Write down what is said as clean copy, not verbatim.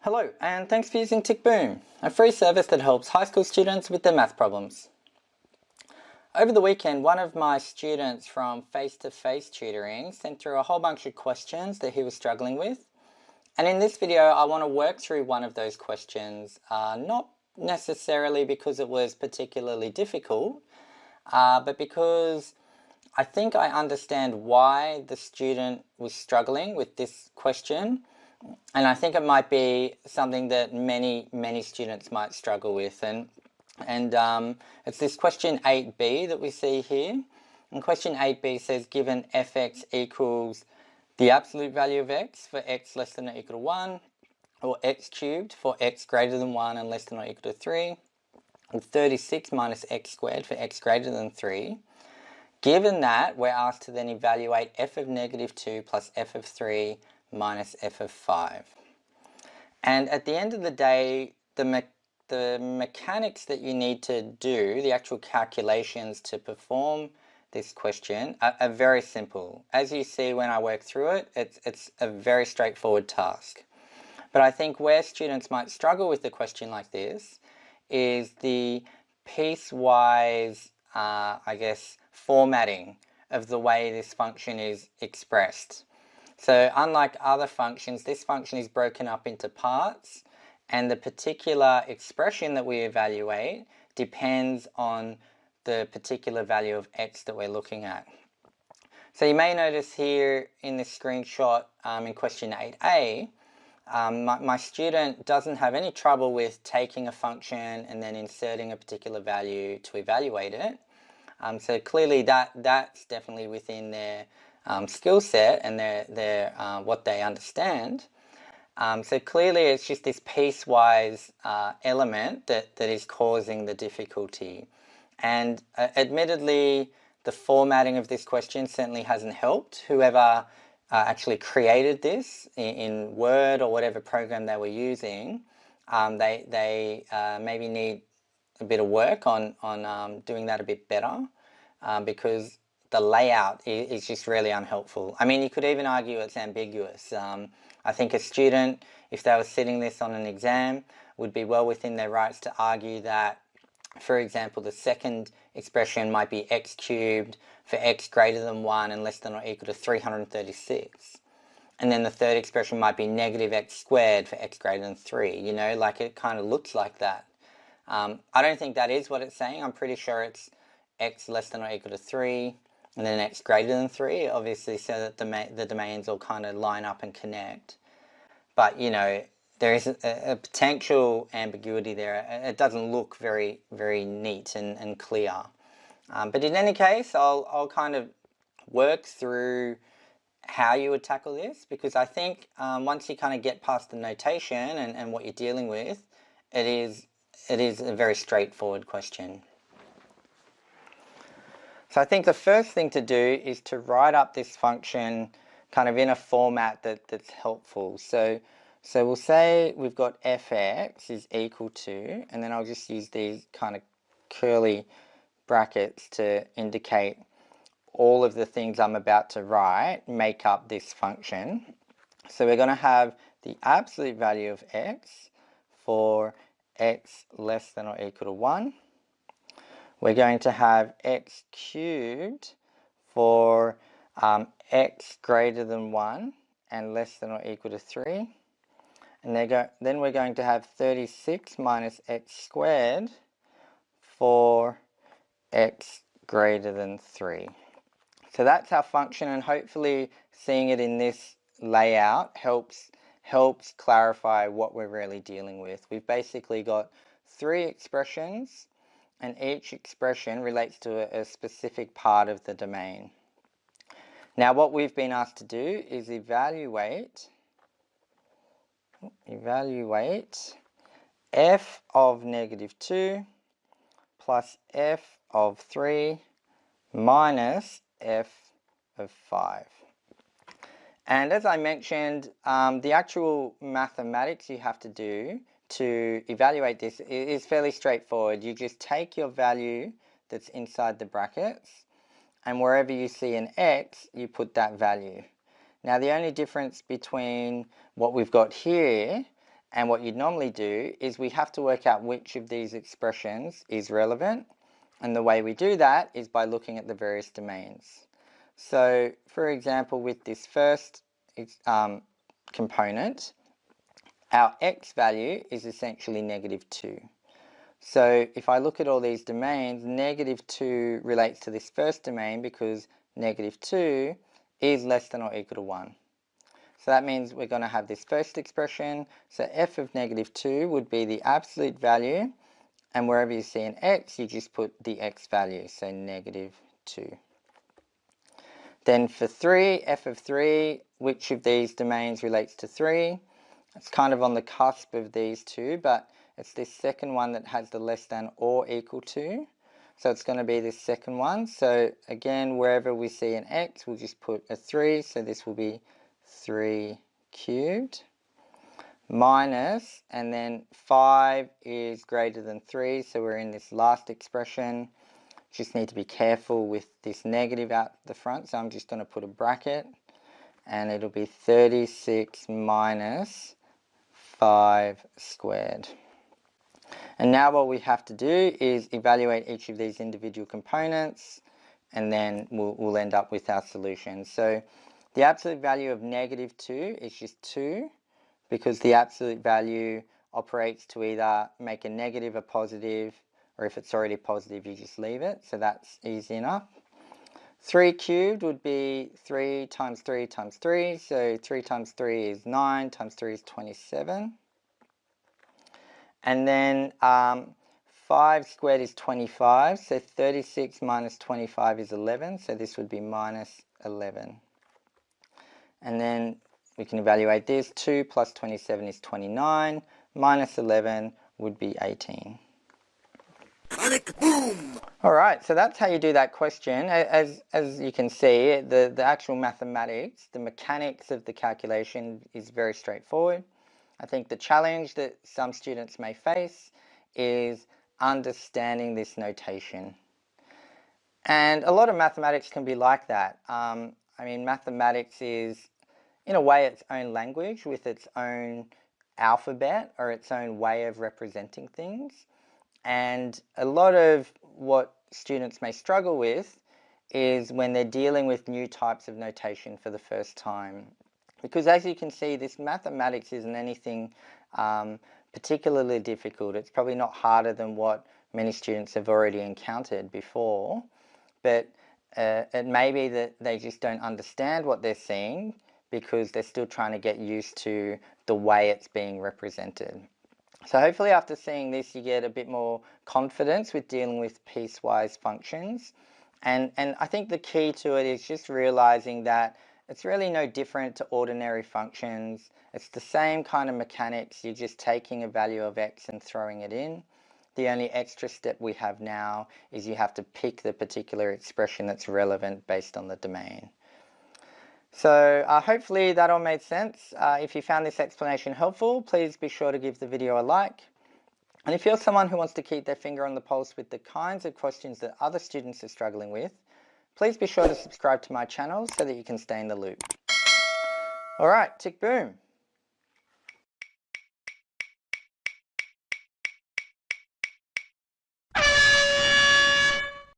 Hello, and thanks for using TickBoom, a free service that helps high school students with their math problems. Over the weekend, one of my students from face-to-face tutoring sent through a whole bunch of questions that he was struggling with. And in this video, I want to work through one of those questions, not necessarily because it was particularly difficult, but because I think I understand why the student was struggling with this question. And I think it might be something that many students might struggle with. And it's this question 8b that we see here. And question 8b says, given fx equals the absolute value of x for x less than or equal to 1, or x cubed for x greater than 1 and less than or equal to 3, or 36 minus x squared for x greater than 3. Given that, we're asked to then evaluate f of negative 2 plus f of 3 minus f of 5. And at the end of the day, the mechanics that you need to do, the actual calculations to perform this question are very simple. As you see when I work through it, it's a very straightforward task. But I think where students might struggle with a question like this is the piecewise, I guess, formatting of the way this function is expressed. So unlike other functions, this function is broken up into parts, and the particular expression that we evaluate depends on the particular value of x that we're looking at. So you may notice here in this screenshot in question 8a, my student doesn't have any trouble with taking a function and then inserting a particular value to evaluate it. So clearly that's definitely within their skill set and their what they understand. So clearly it's just this piecewise element that is causing the difficulty. And admittedly, the formatting of this question certainly hasn't helped. Whoever actually created this in Word or whatever program they were using, they maybe need a bit of work on doing that a bit better, because the layout is just really unhelpful. I mean, you could even argue it's ambiguous. I think a student, if they were sitting this on an exam, would be well within their rights to argue that, for example, the second expression might be x cubed for x greater than 1 and less than or equal to 336. And then the third expression might be negative x squared for x greater than 3. You know, like it kind of looks like that. I don't think that is what it's saying. I'm pretty sure it's x less than or equal to 3 and then x greater than 3, obviously, so that the domains all kind of line up and connect. But, you know, there is a potential ambiguity there. It doesn't look very neat and clear. But in any case, I'll kind of work through how you would tackle this, because I think once you kind of get past the notation and what you're dealing with, it is a very straightforward question. So I think the first thing to do is to write up this function kind of in a format that's helpful. So we'll say we've got fx is equal to, and then I'll just use these kind of curly brackets to indicate all of the things I'm about to write make up this function. So we're going to have the absolute value of x for x less than or equal to 1. We're going to have x cubed for x greater than 1 and less than or equal to 3. And then we're going to have 36 minus x squared for x greater than 3. So that's our function, and hopefully seeing it in this layout helps clarify what we're really dealing with. We've basically got 3 expressions, and each expression relates to a specific part of the domain. Now what we've been asked to do is evaluate f of negative 2 plus f of 3 minus f of 5. And as I mentioned, the actual mathematics you have to do to evaluate this is fairly straightforward. You just take your value that's inside the brackets, and wherever you see an x, you put that value. Now the only difference between what we've got here And what you'd normally do is we have to work out which of these expressions is relevant. And the way we do that is by looking at the various domains. So, for example, with this first component, our x value is essentially -2. So if I look at all these domains, -2 relates to this first domain because -2 is less than or equal to 1. So that means we're going to have this first expression. So f of -2 would be the absolute value, and wherever you see an x, you just put the x value, so -2. Then for 3, f of 3, which of these domains relates to 3? It's kind of on the cusp of these two, but it's this second one that has the less than or equal to. So it's going to be this second one. So again, wherever we see an x, we'll just put a 3. So this will be 3 cubed minus, and then 5 is greater than 3. So we're in this last expression. Just need to be careful with this negative out the front. So I'm just going to put a bracket, and it'll be 36 minus 5 squared. And now what we have to do is evaluate each of these individual components, and then we'll end up with our solution. So the absolute value of -2 is just 2, because the absolute value operates to either make a negative a positive, or if it's already positive, you just leave it. So that's easy enough. 3 cubed would be 3 times 3 times 3. So 3 times 3 is 9, times 3 is 27. And then 5 squared is 25. So 36 minus 25 is 11. So this would be minus 11. And then we can evaluate this. 2 plus 27 is 29. Minus 11 would be 18. Alright, so that's how you do that question. As you can see, the actual mathematics, the mechanics of the calculation is very straightforward. I think the challenge that some students may face is understanding this notation. And a lot of mathematics can be like that. I mean, mathematics is, in a way, its own language with its own alphabet or its own way of representing things. And a lot of what students may struggle with is when they're dealing with new types of notation for the first time. Because as you can see, this mathematics isn't anything particularly difficult. It's probably not harder than what many students have already encountered before. But it may be that they just don't understand what they're seeing because they're still trying to get used to the way it's being represented. So hopefully after seeing this, you get a bit more confidence with dealing with piecewise functions. And I think the key to it is just realizing that it's really no different to ordinary functions. It's the same kind of mechanics. You're just taking a value of x and throwing it in. The only extra step we have now is you have to pick the particular expression that's relevant based on the domain. So hopefully that all made sense. If you found this explanation helpful, please be sure to give the video a like. And if you're someone who wants to keep their finger on the pulse with the kinds of questions that other students are struggling with, please be sure to subscribe to my channel so that you can stay in the loop. Alright, tick boom.